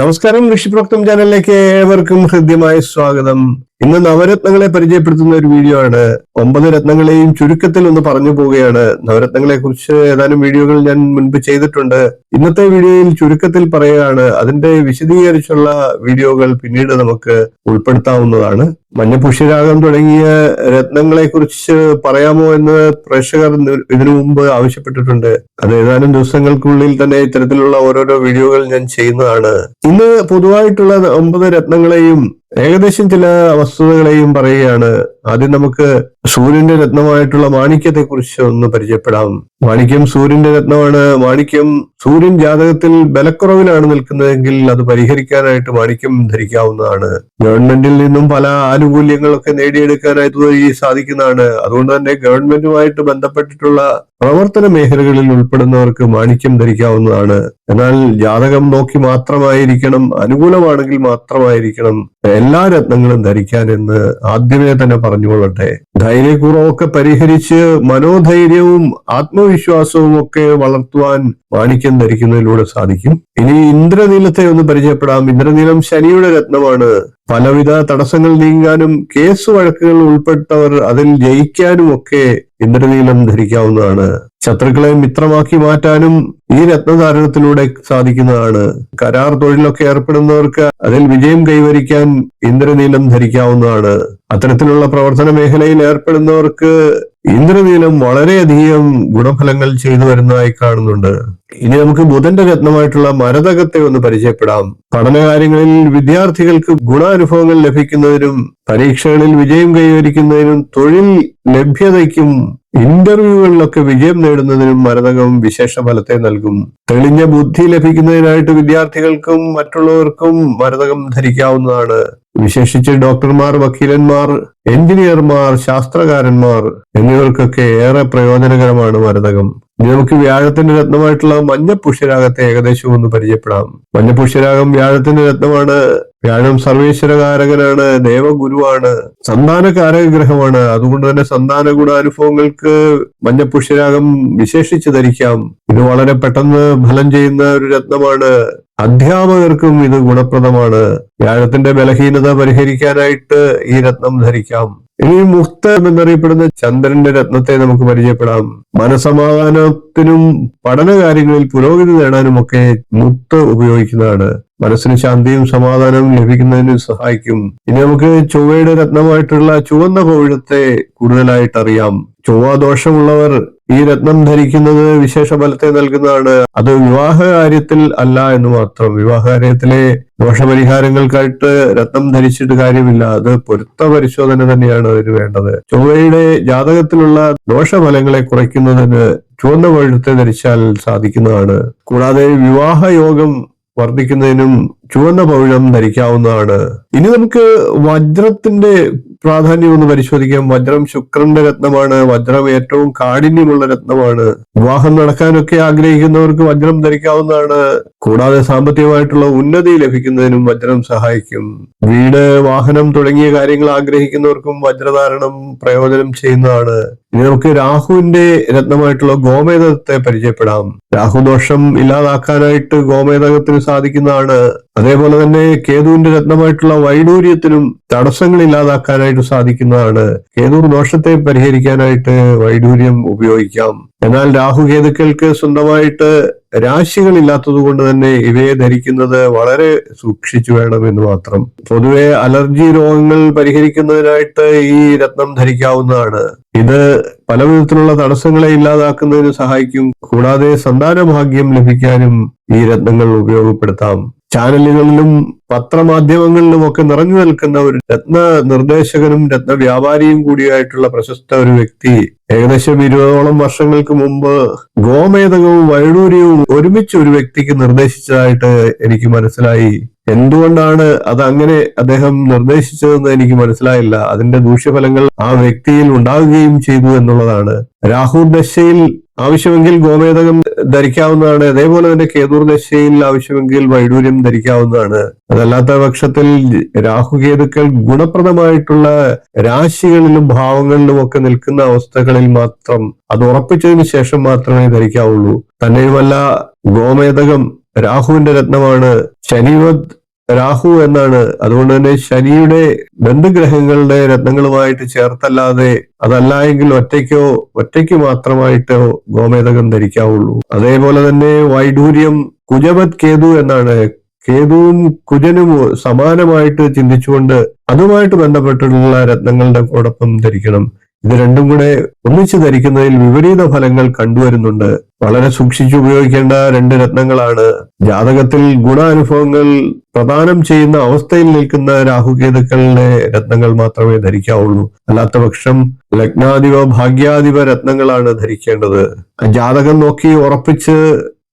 നമസ്കാരം, ഋഷിപ്രോക്തം ചാനലിലേക്ക് ഏവർക്കും ഹൃദ്യമായ സ്വാഗതം. ഇന്ന് നവരത്നങ്ങളെ പരിചയപ്പെടുത്തുന്ന ഒരു വീഡിയോ ആണ്. 9 രത്നങ്ങളെയും ചുരുക്കത്തിൽ ഒന്ന് പറഞ്ഞു പോവുകയാണ്. നവരത്നങ്ങളെ കുറിച്ച് ഏതാനും വീഡിയോകൾ ഞാൻ മുൻപ് ചെയ്തിട്ടുണ്ട്. ഇന്നത്തെ വീഡിയോയിൽ ചുരുക്കത്തിൽ പറയുകയാണ്. അതിന്റെ വിശദീകരിച്ചുള്ള വീഡിയോകൾ പിന്നീട് നമുക്ക് ഉൾപ്പെടുത്താവുന്നതാണ്. മഞ്ഞപുഷ്യരാഗം തുടങ്ങിയ രത്നങ്ങളെ കുറിച്ച് പറയാമോ എന്ന് പ്രേക്ഷകർ ഇതിനു മുമ്പ് ആവശ്യപ്പെട്ടിട്ടുണ്ട്. അത് ഏതാനും ദിവസങ്ങൾക്കുള്ളിൽ തന്നെ ഇത്തരത്തിലുള്ള ഓരോരോ വീഡിയോകൾ ഞാൻ ചെയ്യുന്നതാണ്. ഇന്ന് പൊതുവായിട്ടുള്ള 9 രത്നങ്ങളെയും ഏകദേശം ചില വസ്തുതകളെയും പറയുകയാണ്. ആദ്യം നമുക്ക് സൂര്യന്റെ രത്നമായിട്ടുള്ള മാണിക്യത്തെ കുറിച്ച് ഒന്ന് പരിചയപ്പെടാം. മാണിക്യം സൂര്യന്റെ രത്നമാണ്. മാണിക്യം സൂര്യൻ ജാതകത്തിൽ ബലക്കുറവിലാണ് നിൽക്കുന്നതെങ്കിൽ അത് പരിഹരിക്കാനായിട്ട് മാണിക്യം ധരിക്കാവുന്നതാണ്. ഗവൺമെന്റിൽ നിന്നും പല ആനുകൂല്യങ്ങളൊക്കെ നേടിയെടുക്കാനായിട്ട് സാധിക്കുന്നതാണ്. അതുകൊണ്ട് തന്നെ ഗവൺമെന്റുമായിട്ട് ബന്ധപ്പെട്ടിട്ടുള്ള പ്രവർത്തന മേഖലകളിൽ ഉൾപ്പെടുന്നവർക്ക് മാണിക്യം ധരിക്കാവുന്നതാണ്. എന്നാൽ ജാതകം നോക്കി മാത്രമായിരിക്കണം, അനുകൂലമാണെങ്കിൽ മാത്രമായിരിക്കണം എല്ലാ രത്നങ്ങളും ധരിക്കാൻ എന്ന് ആദ്യമേ തന്നെ പറഞ്ഞുകൊള്ളട്ടെ. ധൈര്യക്കുറവൊക്കെ പരിഹരിച്ച് മനോധൈര്യവും ആത്മവിശ്വാസവും ഒക്കെ വളർത്തുവാൻ മാണിക്യം ധരിക്കുന്നതിലൂടെ സാധിക്കും. ഇനി ഇന്ദ്രനീലത്തെ ഒന്ന് പരിചയപ്പെടാം. ഇന്ദ്രനീലം ശനിയുടെ രത്നമാണ്. പലവിധ തടസ്സങ്ങൾ നീങ്ങാനും കേസ് വഴക്കുകൾ ഉൾപ്പെട്ടവർ അതിൽ ജയിക്കാനും ഒക്കെ ഇന്ദ്രനീലം ധരിക്കാവുന്നതാണ്. ശത്രുക്കളെ മിത്രമാക്കി മാറ്റാനും ഈ രത്നധാരണത്തിലൂടെ സാധിക്കുന്നതാണ്. കരാർ തൊഴിലൊക്കെ ഏർപ്പെടുന്നവർക്ക് അതിൽ വിജയം കൈവരിക്കാൻ ഇന്ദ്രനീലം ധരിക്കാവുന്നതാണ്. അത്തരത്തിലുള്ള പ്രവർത്തന മേഖലയിൽ ഏർപ്പെടുന്നവർക്ക് ഇന്ദ്രനീലം വളരെയധികം ഗുണഫലങ്ങൾ ചെയ്തു വരുന്നതായി കാണുന്നുണ്ട്. ഇനി നമുക്ക് ബുധന്റെ രത്നമായിട്ടുള്ള മരതകത്തെ ഒന്ന് പരിചയപ്പെടാം. പഠനകാര്യങ്ങളിൽ വിദ്യാർത്ഥികൾക്ക് ഗുണാനുഭവങ്ങൾ ലഭിക്കുന്നതിനും പരീക്ഷകളിൽ വിജയം കൈവരിക്കുന്നതിനും തൊഴിൽ ലഭ്യതയ്ക്കും ഇന്റർവ്യൂകളിലൊക്കെ വിജയം നേടുന്നതിനും മരതകം വിശേഷ ഫലത്തെ നൽകും. തെളിഞ്ഞ ബുദ്ധി ലഭിക്കുന്നതിനായിട്ട് വിദ്യാർത്ഥികൾക്കും മറ്റുള്ളവർക്കും മരതകം ധരിക്കാവുന്നതാണ്. വിശേഷിച്ച് ഡോക്ടർമാർ, വക്കീലന്മാർ, എഞ്ചിനീയർമാർ, ശാസ്ത്രകാരന്മാർ എന്നിവർക്കൊക്കെ ഏറെ പ്രയോജനകരമാണ് മരതകം. ഇനി നമുക്ക് വ്യാഴത്തിന്റെ രത്നമായിട്ടുള്ള മഞ്ഞപുഷ്യരാഗത്തെ ഏകദേശം ഒന്ന് പരിചയപ്പെടാം. മഞ്ഞപുഷ്യരാഗം വ്യാഴത്തിന്റെ രത്നമാണ്. വ്യാഴം സർവേശ്വരകാരകനാണ്, ദേവഗുരുവാണ്, സന്താനകാരക ഗ്രഹമാണ്. അതുകൊണ്ട് തന്നെ സന്താന ഗുണാനുഭവങ്ങൾക്ക് മഞ്ഞപുഷ്യരാഗം വിശേഷിച്ച് ധരിക്കാം. ഇത് വളരെ പെട്ടെന്ന് ഫലം ചെയ്യുന്ന ഒരു രത്നമാണ്. അധ്യാപകർക്കും ഇത് ഗുണപ്രദമാണ്. വ്യാഴത്തിന്റെ ബലഹീനത പരിഹരിക്കാനായിട്ട് ഈ രത്നം ധരിക്കാം. ഇനി മുക്തം എന്നറിയപ്പെടുന്ന ചന്ദ്രന്റെ രത്നത്തെ നമുക്ക് പരിചയപ്പെടാം. മനസമാധാനത്തിനും പഠനകാര്യങ്ങളിൽ പുരോഗതി നേടാനും ഒക്കെ മുക്ത ഉപയോഗിക്കുന്നതാണ്. മനസ്സിന് ശാന്തിയും സമാധാനവും ലഭിക്കുന്നതിന് സഹായിക്കും. ഇനി നമുക്ക് ചൊവ്വയുടെ രത്നമായിട്ടുള്ള ചുവന്ന പവിഴത്തെ കൂടുതലായിട്ട് അറിയാം. ചൊവ്വാദോഷമുള്ളവർ ഈ രത്നം ധരിക്കുന്നത് വിശേഷ ഫലത്തെ നൽകുന്നതാണ്. അത് വിവാഹ കാര്യത്തിൽ അല്ല എന്ന് മാത്രം. വിവാഹ കാര്യത്തിലെ ദോഷപരിഹാരങ്ങൾക്കായിട്ട് രത്നം ധരിച്ചിട്ട് കാര്യമില്ല. അത് പൊരുത്ത പരിശോധന തന്നെയാണ് അതിന് വേണ്ടത്. ചൊവ്വയുടെ ജാതകത്തിലുള്ള ദോഷഫലങ്ങളെ കുറയ്ക്കുന്നതിന് ചുവന്ന പവിഴത്തെ ധരിച്ചാൽ സാധിക്കുന്നതാണ്. കൂടാതെ വിവാഹയോഗം വർദ്ധിക്കുന്നതിനും ചുവന്ന പവിഴം ധരിക്കാവുന്നതാണ്. ഇനി നമുക്ക് വജ്രത്തിന്റെ പ്രാധാന്യം ഒന്ന് പരിശോധിക്കാം. വജ്രം ശുക്രന്റെ രത്നമാണ്. വജ്രം ഏറ്റവും കാഠിന്യമുള്ള രത്നമാണ്. വിവാഹം നടക്കാനൊക്കെ ആഗ്രഹിക്കുന്നവർക്ക് വജ്രം ധരിക്കാവുന്നതാണ്. കൂടാതെ സാമ്പത്തികമായിട്ടുള്ള ഉന്നതി ലഭിക്കുന്നതിനും വജ്രം സഹായിക്കും. വീട്, വാഹനം തുടങ്ങിയ കാര്യങ്ങൾ ആഗ്രഹിക്കുന്നവർക്കും വജ്രധാരണം പ്രയോജനം ചെയ്യുന്നതാണ്. ഇനി നമുക്ക് രാഹുവിന്റെ രത്നമായിട്ടുള്ള ഗോമേതകത്തെ പരിചയപ്പെടാം. രാഹുദോഷം ഇല്ലാതാക്കാനായിട്ട് ഗോമേതകത്തിന് സാധിക്കുന്നതാണ്. അതേപോലെ തന്നെ കേതുവിന്റെ രത്നമായിട്ടുള്ള വൈഡൂര്യത്തിനും തടസ്സങ്ങൾ ഇല്ലാതാക്കാനായിട്ട് സാധിക്കുന്നതാണ്. കേതു ദോഷത്തെ പരിഹരിക്കാനായിട്ട് വൈഡൂര്യം ഉപയോഗിക്കാം. എന്നാൽ രാഹുകേതുക്കൾക്ക് സ്വന്തമായിട്ട് രാശികൾ ഇല്ലാത്തത് കൊണ്ട് തന്നെ ഇവയെ ധരിക്കുന്നത് വളരെ സൂക്ഷിച്ചു വേണം എന്ന് മാത്രം. പൊതുവെ അലർജി രോഗങ്ങൾ പരിഹരിക്കുന്നതിനായിട്ട് ഈ രത്നം ധരിക്കാവുന്നതാണ്. ഇത് പല വിധത്തിലുള്ള തടസ്സങ്ങളെ ഇല്ലാതാക്കുന്നതിന് സഹായിക്കും. കൂടാതെ സന്താനഭാഗ്യം ലഭിക്കാനും ഈ രത്നങ്ങൾ ഉപയോഗപ്പെടുത്താം. ചാനലുകളിലും പത്രമാധ്യമങ്ങളിലും ഒക്കെ നിറഞ്ഞു നിൽക്കുന്ന ഒരു രത്ന നിർദ്ദേശകനും രത്ന വ്യാപാരിയും കൂടിയായിട്ടുള്ള പ്രശസ്ത ഒരു വ്യക്തി ഏകദേശം 20ഓളം വർഷങ്ങൾക്ക് മുമ്പ് ഗോമേതകവും വൈഡൂര്യവും ഒരുമിച്ച് ഒരു വ്യക്തിക്ക് നിർദ്ദേശിച്ചതായിട്ട് എനിക്ക് മനസ്സിലായി. എന്തുകൊണ്ടാണ് അത് അങ്ങനെ അദ്ദേഹം നിർദ്ദേശിച്ചതെന്ന് എനിക്ക് മനസ്സിലായില്ല. അതിന്റെ ദൂഷ്യഫലങ്ങൾ ആ വ്യക്തിയിൽ ഉണ്ടാവുകയും ചെയ്തു എന്നുള്ളതാണ്. രാഹു ദശയിൽ ആവശ്യമെങ്കിൽ ഗോമേതകം ധരിക്കാവുന്നതാണ്. അതേപോലെ തന്നെ കേതുർദശയിൽ ആവശ്യമെങ്കിൽ വൈഡൂര്യം ധരിക്കാവുന്നതാണ്. അതല്ലാത്ത പക്ഷത്തിൽ രാഹുകേതുക്കൾ ഗുണപ്രദമായിട്ടുള്ള രാശികളിലും ഭാവങ്ങളിലും ഒക്കെ നിൽക്കുന്ന അവസ്ഥകളിൽ മാത്രം അത് ഉറപ്പിച്ചതിന് ശേഷം മാത്രമേ ധരിക്കാവുള്ളൂ. തന്നെയുമല്ല, ഗോമേതകം രാഹുവിന്റെ രത്നമാണ് ശനിവത് രാഹു എന്നാണ്. അതുകൊണ്ട് തന്നെ ശനിയുടെ ബന്ധുഗ്രഹങ്ങളുടെ രത്നങ്ങളുമായിട്ട് ചേർത്തല്ലാതെ, അതല്ല എങ്കിൽ ഒറ്റയ്ക്ക് മാത്രമായിട്ടോ ഗോമേതകം ധരിക്കാവുള്ളൂ. അതേപോലെ തന്നെ വൈഡൂര്യം കുജവത് കേതു എന്നാണ്. കേതുവും കുജനും സമാനമായിട്ട് ചിന്തിച്ചുകൊണ്ട് അതുമായിട്ട് ബന്ധപ്പെട്ടിട്ടുള്ള രത്നങ്ങളുടെ കൂടൊപ്പം ധരിക്കണം. ഇത് രണ്ടും കൂടെ ഒന്നിച്ച് ധരിക്കുന്നതിൽ വിപരീത ഫലങ്ങൾ കണ്ടുവരുന്നുണ്ട്. വളരെ സൂക്ഷിച്ചു ഉപയോഗിക്കേണ്ട രണ്ട് രത്നങ്ങളാണ്. ജാതകത്തിൽ ഗുണാനുഭവങ്ങൾ പ്രദാനം ചെയ്യുന്ന അവസ്ഥയിൽ നിൽക്കുന്ന രാഹുകേതുക്കളുടെ രത്നങ്ങൾ മാത്രമേ ധരിക്കാവുള്ളൂ. അല്ലാത്ത പക്ഷം ലഗ്നാധിപ ഭാഗ്യാധിപ രത്നങ്ങളാണ് ധരിക്കേണ്ടത്. ജാതകം നോക്കി ഉറപ്പിച്ച്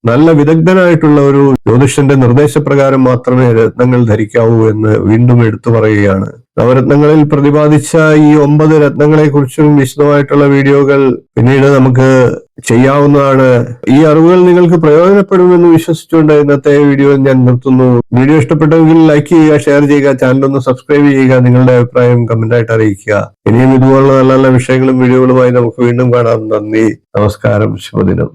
നല്ല വിദഗ്ധനായിട്ടുള്ള ഒരു ജ്യോതിഷന്റെ നിർദ്ദേശപ്രകാരം മാത്രമേ രത്നങ്ങൾ ധരിക്കാവൂ എന്ന് വീണ്ടും എടുത്തു പറയുകയാണ്. നവരത്നങ്ങളിൽ പ്രതിപാദിച്ച ഈ 9 രത്നങ്ങളെ കുറിച്ചും വിശദമായിട്ടുള്ള വീഡിയോകൾ പിന്നീട് നമുക്ക് ചെയ്യാവുന്നതാണ്. ഈ അറിവുകൾ നിങ്ങൾക്ക് പ്രയോജനപ്പെടുമെന്ന് വിശ്വസിച്ചുകൊണ്ട് ഇന്നത്തെ വീഡിയോ ഞാൻ നിർത്തുന്നു. വീഡിയോ ഇഷ്ടപ്പെട്ടെങ്കിൽ ലൈക്ക് ചെയ്യുക, ഷെയർ ചെയ്യുക, ചാനലൊന്ന് സബ്സ്ക്രൈബ് ചെയ്യുക, നിങ്ങളുടെ അഭിപ്രായം കമന്റായിട്ട് അറിയിക്കുക. ഇനിയും ഇതുപോലുള്ള നല്ല നല്ല വിഷയങ്ങളും വീഡിയോകളുമായി നമുക്ക് വീണ്ടും കാണാം. നന്ദി, നമസ്കാരം, ശുഭദിനം.